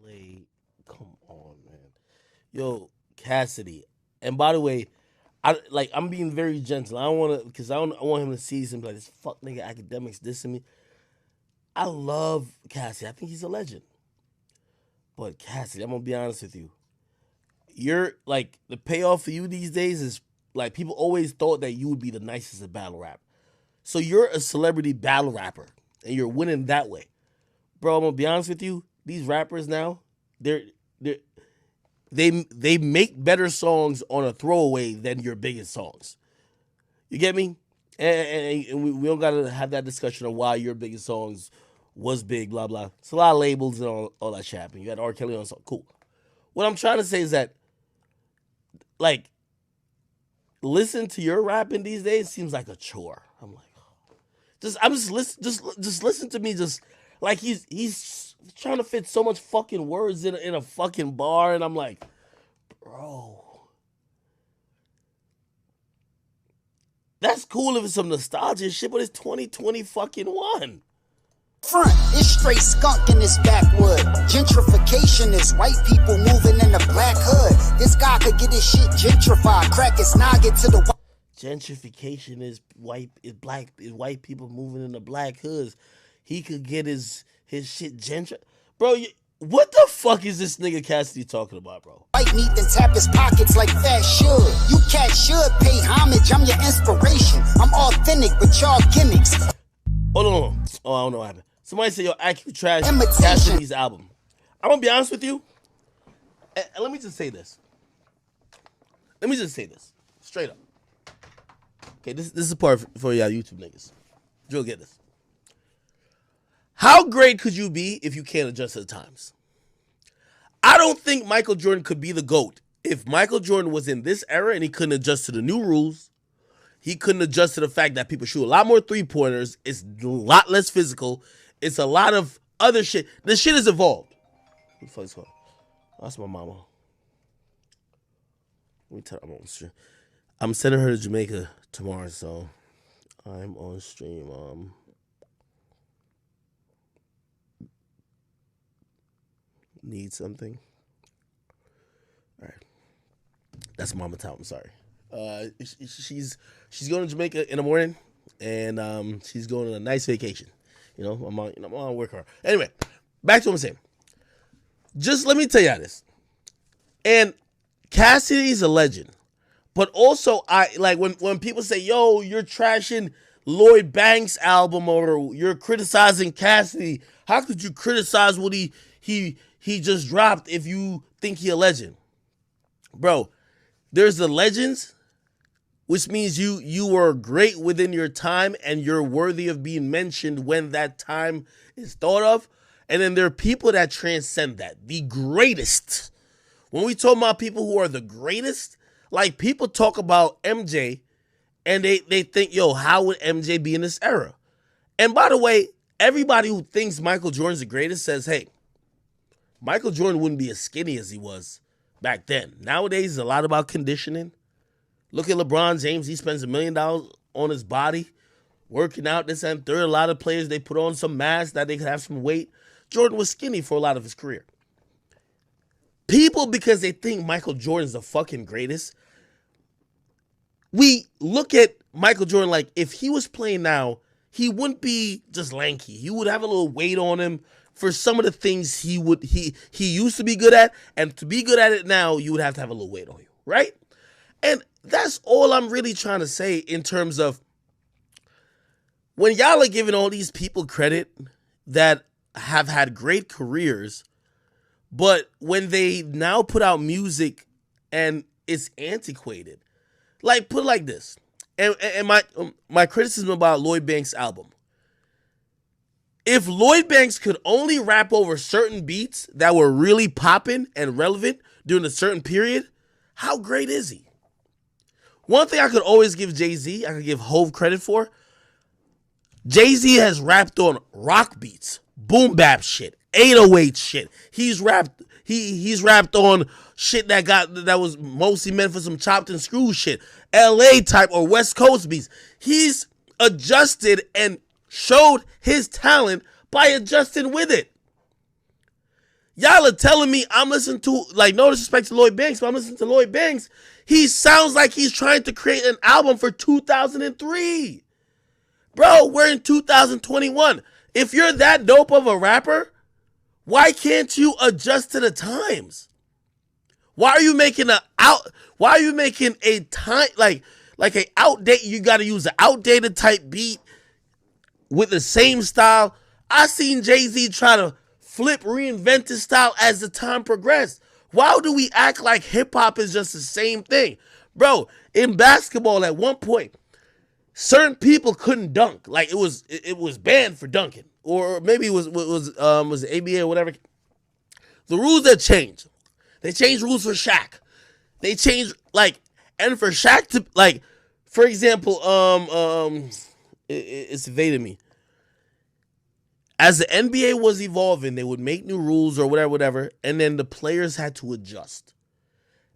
Like, come on, man. Yo, Cassidy. And by the way, I'm being very gentle. I don't want to because I want him to see something like this fuck nigga academics dissing me. I love Cassidy. I think he's a legend. But Cassidy, I'm gonna be honest with you. You're like the payoff for you these days is like people always thought that you would be the nicest at battle rap. So you're a celebrity battle rapper and you're winning that way. Bro, I'm gonna be honest with you. These rappers now, they're they they make better songs on a throwaway than your biggest songs. You get me? And we don't gotta have that discussion of why your biggest songs was big, blah blah. It's a lot of labels and all that shit happening. You had R. Kelly on song, cool. What I'm trying to say is that, like, listen to your rapping these days seems like a chore. I'm like, just listen to me. Just like he's trying to fit so much fucking words in a fucking bar, and I'm like, bro, that's cool if it's some nostalgia shit, but it's 2020 fucking one. Front, it's straight skunk in this backwood. Gentrification is white people moving in the black hood. This guy could get his shit gentrified, crack his noggin to the Gentrification is white people moving in the black hoods. He could get his shit bro. What the fuck is this nigga Cassidy talking about, bro? white meat and tap his pockets like fat should. You cats should pay homage. I'm your inspiration. I'm authentic, but y'all gimmicks. Hold on. Oh, I don't know what happened. Somebody say, yo, IQ trash Imitation. Cassidy's album. I'm gonna be honest with you. And let me just say this. Straight up. Okay, this is a part for y'all YouTube niggas. You'll get this. How great could you be if you can't adjust to the times? I don't think Michael Jordan could be the GOAT if Michael Jordan was in this era and he couldn't adjust to the new rules. He couldn't adjust to the fact that people shoot a lot more three-pointers. It's a lot less physical. It's a lot of other shit. The shit has evolved. What the fuck is it called? That's my mama. Let me tell her I'm on stream. I'm sending her to Jamaica tomorrow, so I'm on stream. Need something? All right. That's Mama Town. I'm sorry. She's going to Jamaica in the morning, and she's going on a nice vacation. I'm on work hard. Anyway, back to what I'm saying. Just let me tell you this. And Cassidy's a legend, but also I like when people say, "Yo, you're trashing Lloyd Banks' album or you're criticizing Cassidy." How could you criticize what he just dropped if you think he a legend, bro? There's the legends, which means you were great within your time and you're worthy of being mentioned when that time is thought of. And then there are people that transcend that. The greatest. When we talk about people who are the greatest, like people talk about MJ and they think, yo, how would MJ be in this era? And by the way, everybody who thinks Michael Jordan's the greatest says, hey, Michael Jordan wouldn't be as skinny as he was back then. Nowadays, it's a lot about conditioning. Look at LeBron James. He spends $1 million on his body, working out this and third. A lot of players, they put on some mass that they could have some weight. Jordan was skinny for a lot of his career. People, because they think Michael Jordan's the fucking greatest, we look at Michael Jordan like if he was playing now, he wouldn't be just lanky. He would have a little weight on him for some of the things he used to be good at. And to be good at it now, you would have to have a little weight on you, right? And that's all I'm really trying to say in terms of when y'all are giving all these people credit that have had great careers, but when they now put out music and it's antiquated, like put it like this, and my criticism about Lloyd Banks' album, if Lloyd Banks could only rap over certain beats that were really popping and relevant during a certain period, how great is he? One thing I could always give Jay-Z, I could give Hove credit for, Jay-Z has rapped on rock beats, boom bap shit, 808 shit. He's rapped on shit that was mostly meant for some chopped and screwed shit, LA type or West Coast beats. He's adjusted and showed his talent by adjusting with it. Y'all are telling me I'm listening to, like, no disrespect to Lloyd Banks, but I'm listening to Lloyd Banks. He sounds like he's trying to create an album for 2003. Bro, we're in 2021. If you're that dope of a rapper, why can't you adjust to the times? Why are you making a time like a outdate? You got to use an outdated type beat with the same style. I seen Jay-Z try to reinvent his style as the time progressed. Why do we act like hip-hop is just the same thing? Bro, in basketball at one point, certain people couldn't dunk. Like it was banned for dunking. Or maybe it was the ABA or whatever. The rules that changed. They changed rules for Shaq. They changed, like, and for Shaq to, like, for example, it's evading me. As the NBA was evolving, they would make new rules or whatever, and then the players had to adjust.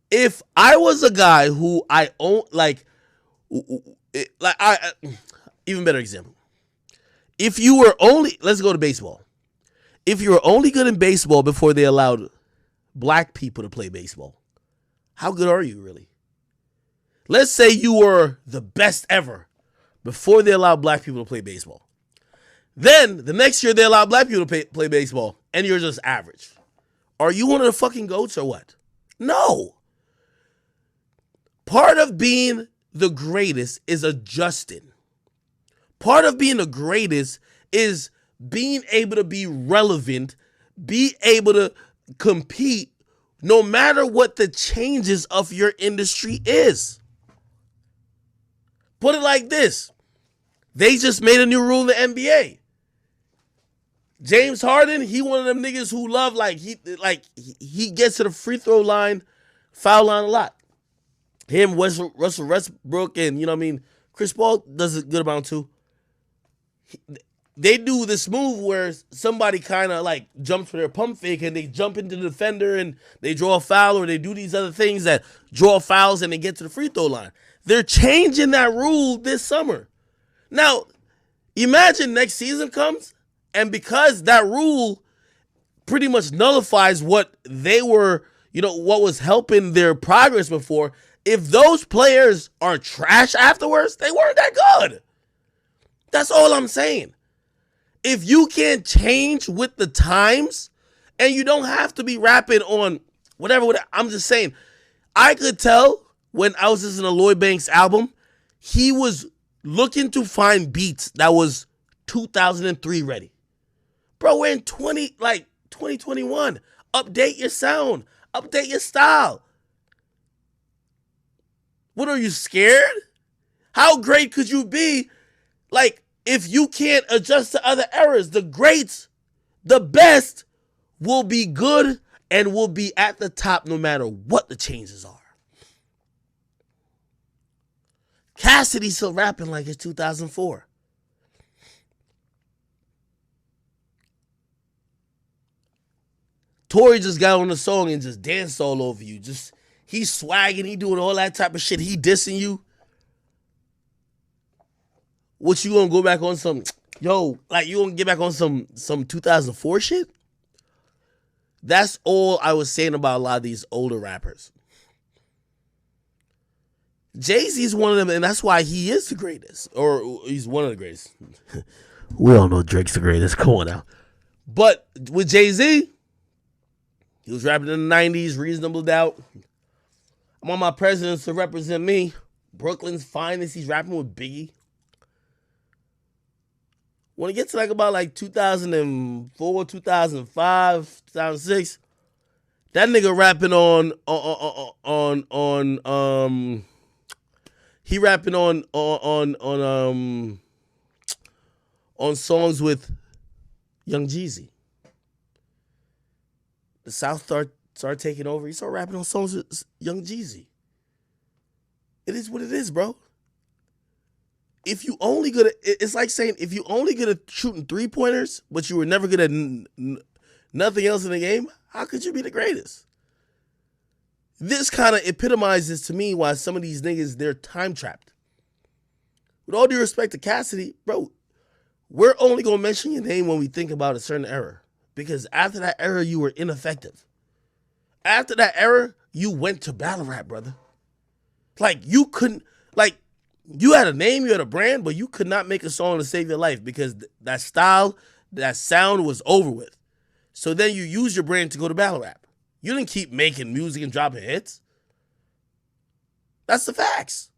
If I was a guy who I own, even better example. If you were only, let's go to baseball. If you were only good in baseball before they allowed black people to play baseball, how good are you really? Let's say you were the best ever before they allowed black people to play baseball. Then, the next year, they allow black people to play baseball, and you're just average. Are you one of the fucking GOATs or what? No. Part of being the greatest is adjusting. Part of being the greatest is being able to be relevant, be able to compete, no matter what the changes of your industry is. Put it like this. They just made a new rule in the NBA. James Harden, he one of them niggas who love, he gets to the free throw line, foul line a lot. Him, Russell Westbrook, and, you know what I mean, Chris Paul does a good amount too. They do this move where somebody kind of like jumps for their pump fake and they jump into the defender and they draw a foul, or they do these other things that draw fouls and they get to the free throw line. They're changing that rule this summer. Now, imagine next season comes, and because that rule pretty much nullifies what they were, what was helping their progress before, if those players are trash afterwards, they weren't that good. That's all I'm saying. If you can't change with the times, and you don't have to be rapping on whatever, I'm just saying, I could tell when I was listening to Lloyd Banks' album, he was looking to find beats that was 2003 ready. Bro, we're in 2021. Update your sound. Update your style. What, are you scared? How great could you be? Like, if you can't adjust to other eras, the greats, the best, will be good and will be at the top no matter what the changes are. Cassidy still rapping like it's 2004. Tory just got on the song and just danced all over you. He's swagging, he doing all that type of shit. He dissing you. What, you gonna go back on some, you gonna get back on some 2004 shit? That's all I was saying about a lot of these older rappers. Jay-Z's one of them, and that's why he is the greatest. Or he's one of the greatest. We all know Drake's the greatest. Come on now. But with Jay-Z, he was rapping in the 90s, Reasonable Doubt. I want my presidents to represent me. Brooklyn's finest, he's rapping with Biggie. When it gets to about 2004, 2005, 2006, that nigga rapping he rapping on songs with Young Jeezy. The South started taking over. He started rapping on songs with Young Jeezy. It is what it is, bro. If you only good at, it's like saying, if you only good at shooting 3-pointers, but you were never good at nothing else in the game, how could you be the greatest? This kind of epitomizes to me why some of these niggas, they're time trapped. With all due respect to Cassidy, bro, we're only going to mention your name when we think about a certain era. because after that era, you were ineffective. After that era, you went to battle rap, brother. Like, you couldn't, like, you had a name, you had a brand, but you could not make a song to save your life because that style, that sound was over with. So then you use your brand to go to battle rap. You didn't keep making music and dropping hits. That's the facts.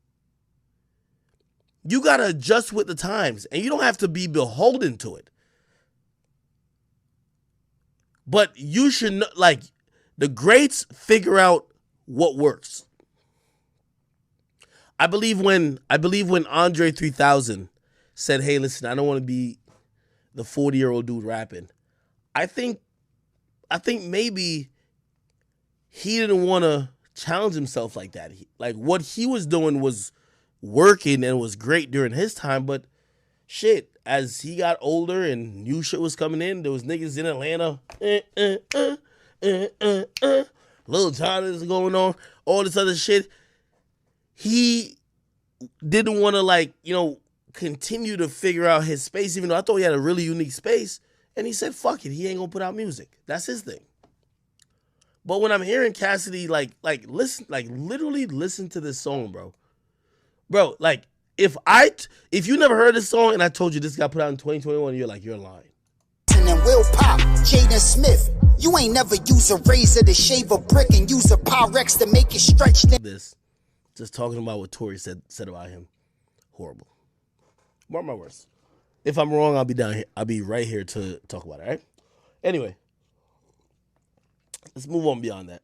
You got to adjust with the times, and you don't have to be beholden to it. But you should know, like, the greats figure out what works. I believe when Andre 3000 said, "Hey, listen, I don't want to be the 40-year-old dude rapping." I think maybe he didn't want to challenge himself like that. Like, what he was doing was working and was great during his time, but shit, as he got older and new shit was coming in, there was niggas in Atlanta, Lil Jon is going on, all this other shit. He didn't want to, like, you know, continue to figure out his space, even though I thought he had a really unique space. And he said, fuck it, he ain't gonna put out music. That's his thing. But when I'm hearing Cassidy, listen, literally listen to this song, bro. Bro, like, if you never heard this song and I told you this got put out in 2021, you're like, you're lying. And Will Pop, Jaden Smith, you ain't never use a razor to shave a brick and use a Pyrex to make it stretch. This, just talking about what Tory said about him, horrible. Mark my words. If I'm wrong, I'll be down here. I'll be right here to talk about it. All right. Anyway, let's move on beyond that.